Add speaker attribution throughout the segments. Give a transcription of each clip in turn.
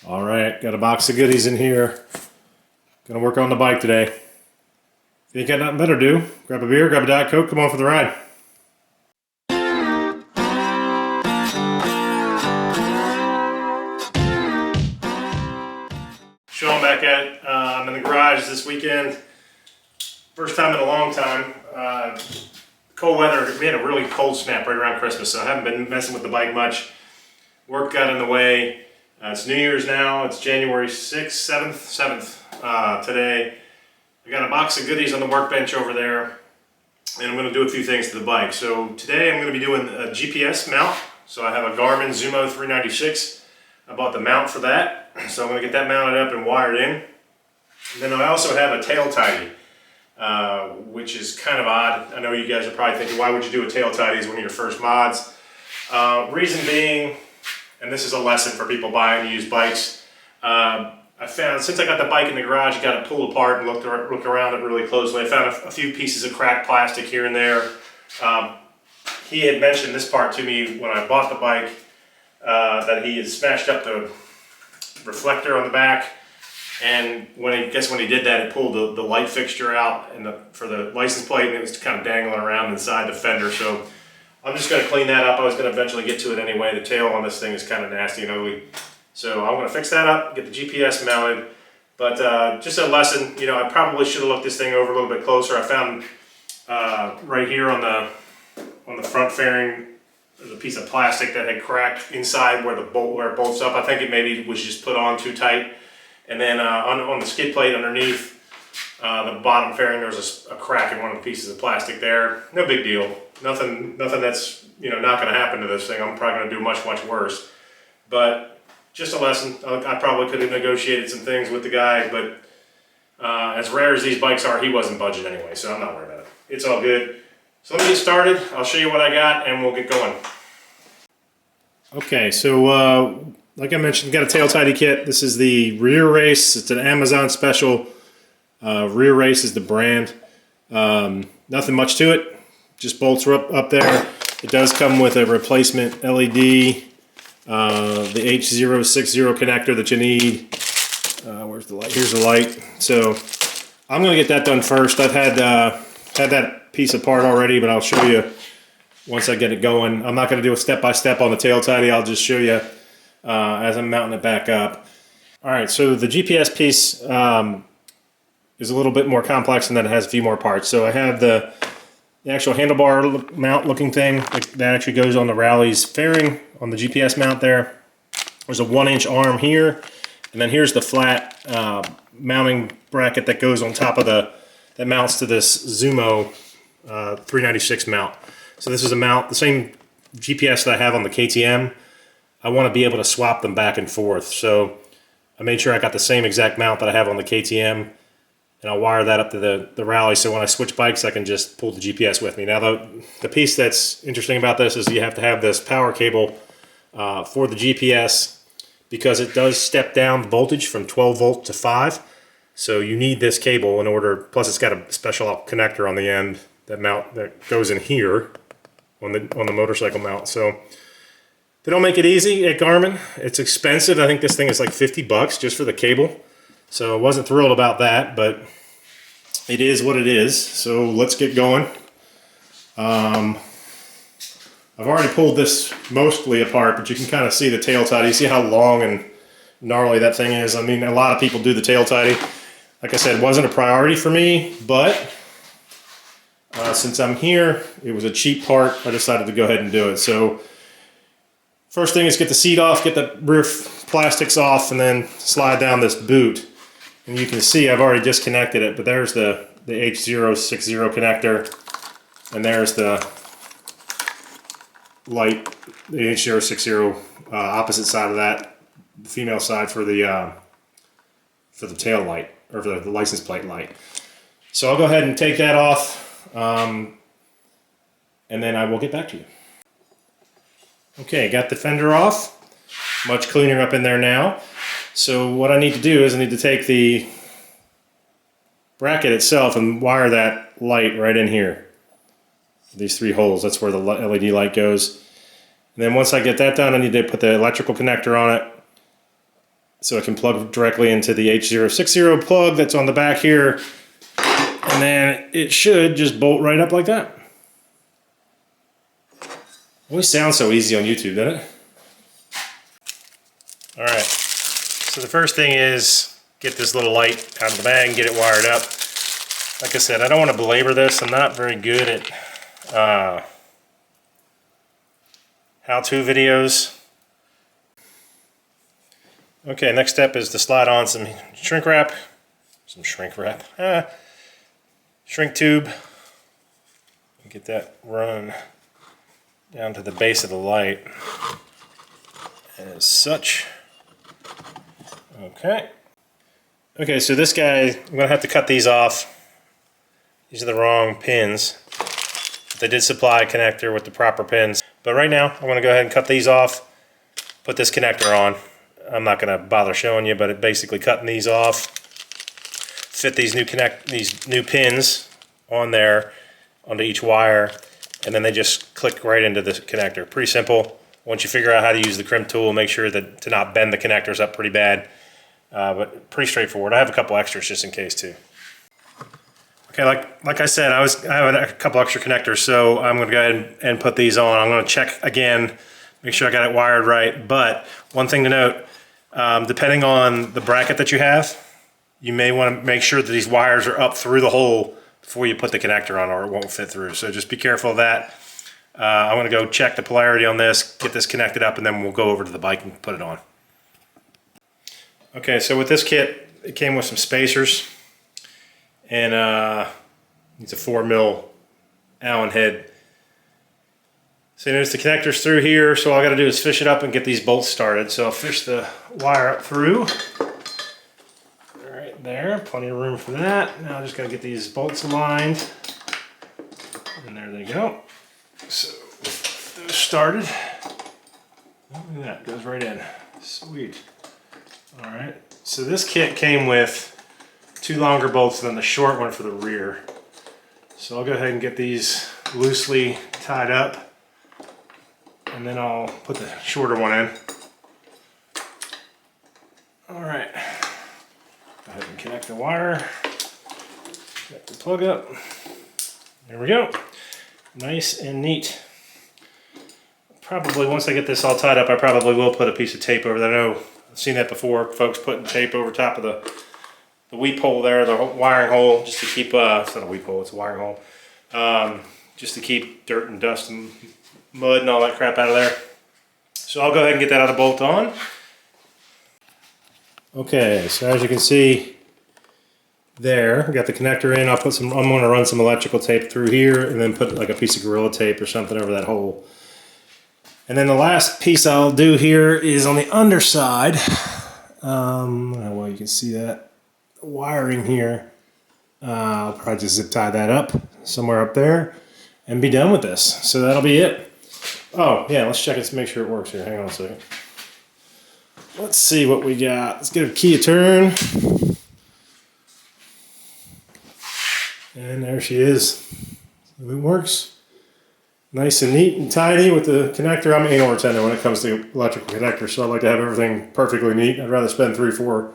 Speaker 1: All right, got a box of goodies in here. Gonna work on the bike today. If you ain't got nothing better to do, grab a beer, grab a Diet Coke, come on for the ride. Sean back at it. I'm in the garage this weekend. First time in a long time. Cold weather, we had a really cold snap right around Christmas, so I haven't been messing with the bike much. Work got in the way. It's New Year's now. It's January 6th, 7th today. I got a box of goodies on the workbench over there, and I'm going to do a few things to the bike. So today I'm going to be doing a GPS mount. So I have a Garmin Zumo 396. I bought the mount for that, so I'm going to get that mounted up and wired in. And then I also have a tail tidy, which is kind of odd. I know you guys are probably thinking, why would you do a tail tidy as one of your first mods? Reason being, and this is a lesson for people buying used bikes, I found, since I got the bike in the garage, I got it pulled apart and looked around it really closely. I found a few pieces of cracked plastic here and there. He had mentioned this part to me when I bought the bike, that he had smashed up the reflector on the back, and when he did that, it pulled the light fixture out for the license plate, and it was kind of dangling around inside the fender. So I'm just going to clean that up. I was going to eventually get to it anyway. The tail on this thing is kind of nasty and ugly. So I'm going to fix that up, get the GPS mounted. But just a lesson, you know, I probably should have looked this thing over a little bit closer. I found right here on the front fairing, there's a piece of plastic that had cracked inside where it bolts up. I think it maybe was just put on too tight. And then on the skid plate underneath the bottom fairing, there was a crack in one of the pieces of plastic there. No big deal. Nothing that's, you know, not going to happen to this thing. I'm probably going to do much worse. But just a lesson. I probably could have negotiated some things with the guy, but as rare as these bikes are, he wasn't budging anyway, so I'm not worried about it. It's all good. So let me get started. I'll show you what I got, and we'll get going. Okay, so like I mentioned, got a tail tidy kit. This is the Rear Race. It's an Amazon special. Rear Race is the brand. Nothing much to it. Just bolts are up there. It does come with a replacement LED, the H060 connector that you need. Where's the light? Here's the light. So I'm going to get that done first. I've had that piece apart already, but I'll show you once I get it going. I'm not going to do a step-by-step on the tail tidy. I'll just show you as I'm mounting it back up. All right, so the GPS piece is a little bit more complex, and then it has a few more parts. So I have the actual handlebar mount looking thing that actually goes on the Rally's fairing on the GPS mount there. There's a 1-inch arm here, and then here's the flat mounting bracket that goes on top of that mounts to this Zumo 396 mount. So this is a mount, the same GPS that I have on the KTM. I want to be able to swap them back and forth. So I made sure I got the same exact mount that I have on the KTM, and I'll wire that up to the Rally, so when I switch bikes I can just pull the GPS with me. Now the piece that's interesting about this is you have to have this power cable for the GPS, because it does step down the voltage from 12 volt to 5. So you need this cable in order, plus it's got a special connector on the end that goes in here on the motorcycle mount. So they don't make it easy at Garmin. It's expensive. I think this thing is like 50 bucks just for the cable. So I wasn't thrilled about that, but it is what it is. So let's get going. I've already pulled this mostly apart, but you can kind of see the tail tidy. You see how long and gnarly that thing is. I mean, a lot of people do the tail tidy. Like I said, it wasn't a priority for me, but since I'm here, it was a cheap part. I decided to go ahead and do it. So first thing is get the seat off, get the rear plastics off, and then slide down this boot. And you can see I've already disconnected it, but there's the H060 connector, and there's the light, the H060 opposite side of that, the female side for the tail light, or for the license plate light. So I'll go ahead and take that off, and then I will get back to you. Okay, got the fender off. Much cleaner up in there now. So what I need to do is I need to take the bracket itself and wire that light right in here. These 3 holes, that's where the LED light goes. And then once I get that done, I need to put the electrical connector on it. so it can plug directly into the H060 plug that's on the back here. And then it should just bolt right up like that. Always sounds so easy on YouTube, doesn't it? All right, so the first thing is get this little light out of the bag and get it wired up. Like I said, I don't want to belabor this. I'm not very good at how-to videos. Okay, next step is to slide on some shrink wrap. Shrink tube. Get that run down to the base of the light. As such. Okay. Okay, so this guy, I'm going to have to cut these off. These are the wrong pins. They did supply a connector with the proper pins. But right now, I'm going to go ahead and cut these off, put this connector on. I'm not going to bother showing you, but it basically cutting these off, fit these new pins on there, onto each wire, and then they just click right into the connector. Pretty simple. Once you figure out how to use the crimp tool, make sure that to not bend the connectors up pretty bad. But pretty straightforward. I have a couple extras just in case too. Okay, like I said, I have a couple extra connectors, so I'm going to go ahead and put these on. I'm going to check again, make sure I got it wired right. But one thing to note, depending on the bracket that you have, you may want to make sure that these wires are up through the hole before you put the connector on, or it won't fit through. So just be careful of that. I'm going to go check the polarity on this, get this connected up, and then we'll go over to the bike and put it on. Okay, so with this kit, it came with some spacers, and it's a 4mm Allen head. So notice the connector's through here, so all I got to do is fish it up and get these bolts started. So I'll fish the wire up through. Right there, plenty of room for that. Now I just got to get these bolts aligned, and there they go. So those started. Look at that, goes right in. Sweet. All right, so this kit came with 2 longer bolts than the short one for the rear. So I'll go ahead and get these loosely tied up, and then I'll put the shorter one in. All right, go ahead and connect the wire, get the plug up. There we go, nice and neat. Probably once I get this all tied up, I probably will put a piece of tape over there. I know I've seen that before, folks putting tape over top of the weep hole there, the wiring hole, just to keep, it's not a weep hole, it's a wiring hole, just to keep dirt and dust and mud and all that crap out of there. So I'll go ahead and get that other bolt on. Okay, so as you can see there, we got the connector in. I'm going to run some electrical tape through here and then put like a piece of Gorilla Tape or something over that hole. And then the last piece I'll do here is on the underside. Well, you can see that wiring here. I'll probably just zip tie that up somewhere up there and be done with this. So that'll be it. Oh yeah, let's check it to make sure it works here. Hang on a second. Let's see what we got. Let's give a key a turn. And there she is. It works. Nice and neat and tidy with the connector. I'm anal retentive when it comes to electrical connectors, so I like to have everything perfectly neat. I'd rather spend $3, $4,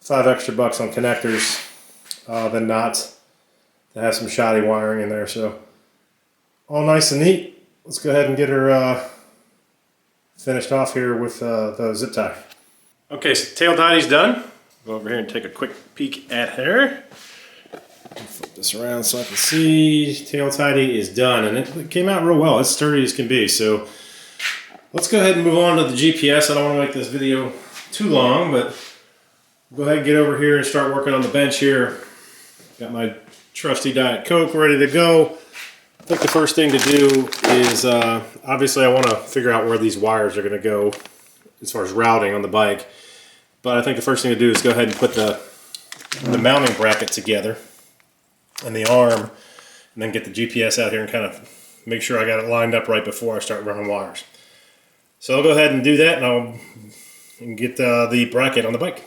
Speaker 1: $5 extra bucks on connectors than not to have some shoddy wiring in there. So all nice and neat. Let's go ahead and get her finished off here with the zip tie. Okay, so tail tidy's done. Go over here and take a quick peek at her. Flip this around so I can see. Tail tidy is done, and it came out real well. It's sturdy as can be. So let's go ahead and move on to the GPS. I don't want to make this video too long, but go ahead and get over here and start working on the bench here. Got my trusty Diet Coke ready to go. I think the first thing to do is, obviously I want to figure out where these wires are going to go as far as routing on the bike. But I think the first thing to do is go ahead and put the mounting bracket together and the arm, and then get the GPS out here and kind of make sure I got it lined up right before I start running wires. So I'll go ahead and do that, and I'll get the bracket on the bike.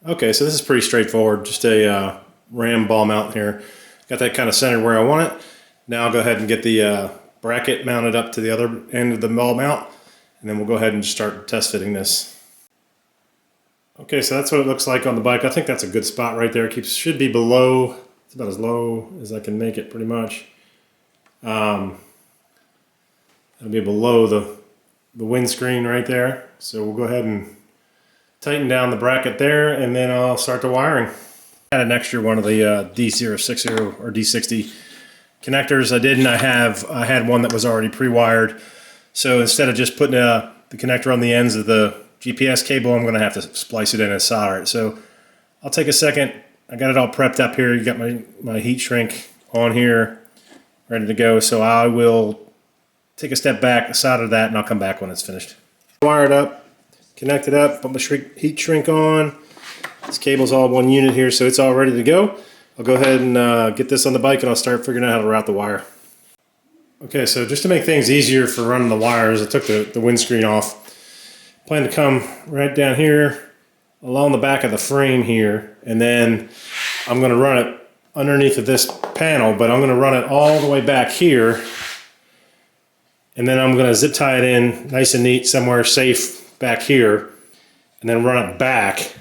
Speaker 1: Okay, so this is pretty straightforward, just a ram ball mount here. Got that kind of centered where I want it. Now I'll go ahead and get the bracket mounted up to the other end of the ball mount, and then we'll go ahead and start test fitting this. Okay, so that's what it looks like on the bike. I think that's a good spot right there. Should be below, it's about as low as I can make it pretty much. It'll be below the windscreen right there. So we'll go ahead and tighten down the bracket there, and then I'll start the wiring. I had an extra one of the D060 or D60 connectors. I had one that was already pre-wired. So instead of just putting the connector on the ends of the GPS cable, I'm going to have to splice it in and solder it. So I'll take a second. I got it all prepped up here. You got my heat shrink on here, ready to go. So I will take a step back, solder that, and I'll come back when it's finished. Wire it up, connect it up, put my heat shrink on. This cable's all one unit here, so it's all ready to go. I'll go ahead and get this on the bike, and I'll start figuring out how to route the wire. Okay, so just to make things easier for running the wires, I took the windscreen off. Plan to come right down here along the back of the frame here, and then I'm going to run it underneath of this panel, but I'm going to run it all the way back here, and then I'm going to zip tie it in nice and neat somewhere safe back here, and then run it back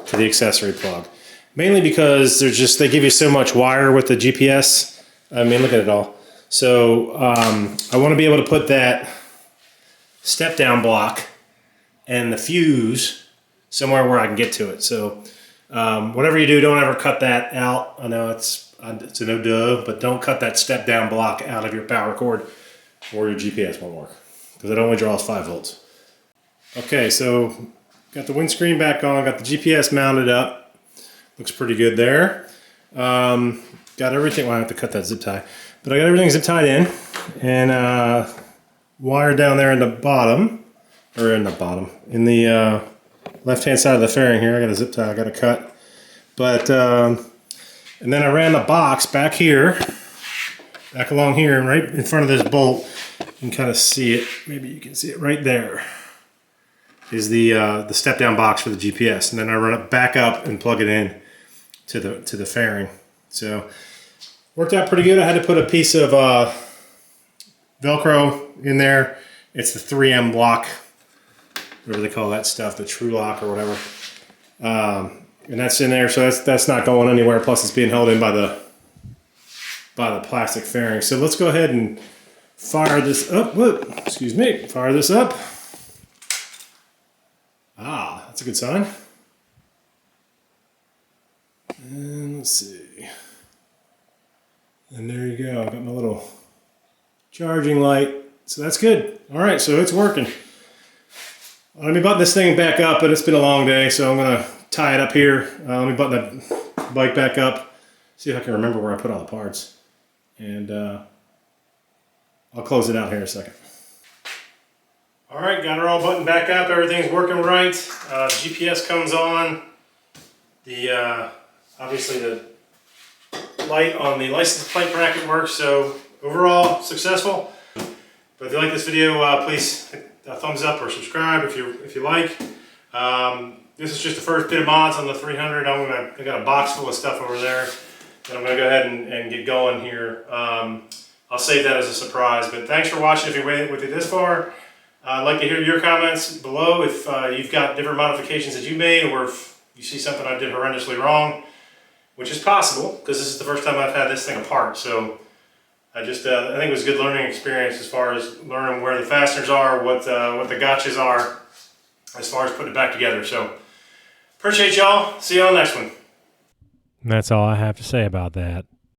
Speaker 1: to the accessory plug. Mainly because they give you so much wire with the GPS. I mean, look at it all. So I want to be able to put that step down block and the fuse somewhere where I can get to it. So whatever you do, don't ever cut that out. I know it's a no duh, but don't cut that step down block out of your power cord or your GPS won't work because it only draws 5 volts. Okay, so got the windscreen back on, got the GPS mounted up. Looks pretty good there. Got everything, well I have to cut that zip tie, but I got everything zip tied in and wire down there in the bottom, in the left-hand side of the fairing here. I got a zip tie I got to cut. But, and then I ran the box back here, back along here, and right in front of this bolt. You can kind of see it. Maybe you can see it right there. Is the step-down box for the GPS. And then I run it back up and plug it in to the fairing. So, worked out pretty good. I had to put a piece of Velcro in there. It's the 3M lock, whatever they call that stuff, the True Lock or whatever. And that's in there, so that's not going anywhere. Plus, it's being held in by the plastic fairing. So let's go ahead and fire this up. Whoop, excuse me. Fire this up. Ah, that's a good sign. And let's see. And there you go. I got my little charging light. So that's good. All right, so it's working. Let me button this thing back up, and it's been a long day, so I'm going to tie it up here. Let me button the bike back up, see if I can remember where I put all the parts. And I'll close it out here in a second. All right, got her all buttoned back up. Everything's working right. GPS comes on. Obviously the light on the license plate bracket works, so overall successful. But if you like this video, please hit a thumbs up or subscribe if you like. This is just the first bit of mods on the 300. I got a box full of stuff over there that I'm going to go ahead and get going here. I'll save that as a surprise. But thanks for watching if you waited with it this far. I'd like to hear your comments below if you've got different modifications that you made, or if you see something I did horrendously wrong, which is possible because this is the first time I've had this thing apart. So I think it was a good learning experience as far as learning where the fasteners are, what the gotchas are, as far as putting it back together. So appreciate y'all. See you on the next one.
Speaker 2: And that's all I have to say about that.